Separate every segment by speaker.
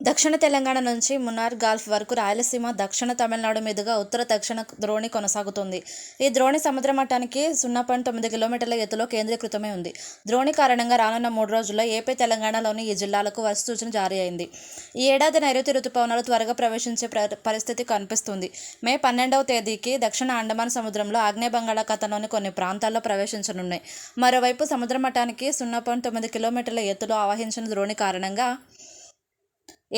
Speaker 1: దక్షిణ తెలంగాణ నుంచి మున్నార్ గల్ఫ్ వరకు రాయలసీమ, దక్షిణ తమిళనాడు మీదుగా ఉత్తర దక్షిణ ద్రోణి కొనసాగుతుంది. ఈ ద్రోణి సముద్ర మట్టానికి 0.9 కిలోమీటర్ల ఎత్తులో కేంద్రీకృతమై ఉంది. ద్రోణి కారణంగా రానున్న 3 రోజుల్లో ఏపీ, తెలంగాణలోని ఈ జిల్లాలకు వర్ష సూచన జారీ అయింది. ఈ ఏడాది నైరుతి రుతుపవనాలు త్వరగా ప్రవేశించే పరిస్థితి కనిపిస్తుంది. మే 12వ తేదీకి దక్షిణ అండమాన్ సముద్రంలో ఆగ్నేయ బంగాళాఖాతంలోని కొన్ని ప్రాంతాల్లో ప్రవేశించనున్నాయి. మరోవైపు సముద్ర మట్టానికి 0.9 కిలోమీటర్ల ఎత్తులో ఆవహించిన ద్రోణి కారణంగా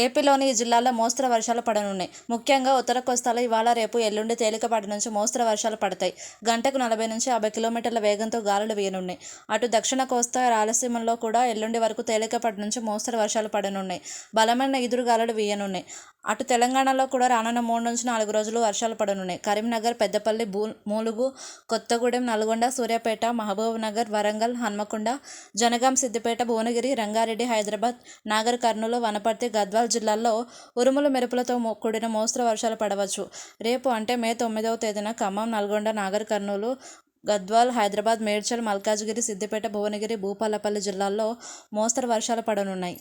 Speaker 1: ఏపీలోని ఈ జిల్లాల్లో మోస్తరు వర్షాలు పడనున్నాయి. ముఖ్యంగా ఉత్తర కోస్తాలో ఇవాళ, రేపు, ఎల్లుండి తేలికపాటి నుంచి మోస్తరు వర్షాలు పడతాయి. గంటకు 40 నుంచి 50 కిలోమీటర్ల వేగంతో గాలులు వీయనున్నాయి. అటు దక్షిణ కోస్తా, రాయలసీమలో కూడా ఎల్లుండి వరకు తేలికపాటి నుంచి మోస్తరు వర్షాలు పడనున్నాయి. బలమైన ఈదురుగాలులు వీయనున్నాయి. అటు తెలంగాణలో కూడా రానున్న 3 నుంచి 4 రోజులు వర్షాలు పడనున్నాయి. కరీంనగర్, పెద్దపల్లి, ములుగు, కొత్తగూడెం, నల్గొండ, సూర్యాపేట, మహబూబ్నగర్, వరంగల్, హన్మకొండ, జనగాం, సిద్దిపేట, భువనగిరి, రంగారెడ్డి, హైదరాబాద్, నాగర్ కర్నూలు, వనపర్తి, గద్వాల్ జిల్లాల్లో ఉరుములు మెరుపులతో కూడిన మోస్తరు వర్షాలు పడవచ్చు. రేపు అంటే మే 9వ తేదీన ఖమ్మం, నల్గొండ, నాగర్ కర్నూలు, గద్వాల్, హైదరాబాద్, మేడ్చల్, మల్కాజ్గిరి, సిద్దిపేట, భువనగిరి, భూపాలపల్లి జిల్లాల్లో మోస్తరు వర్షాలు పడనున్నాయి.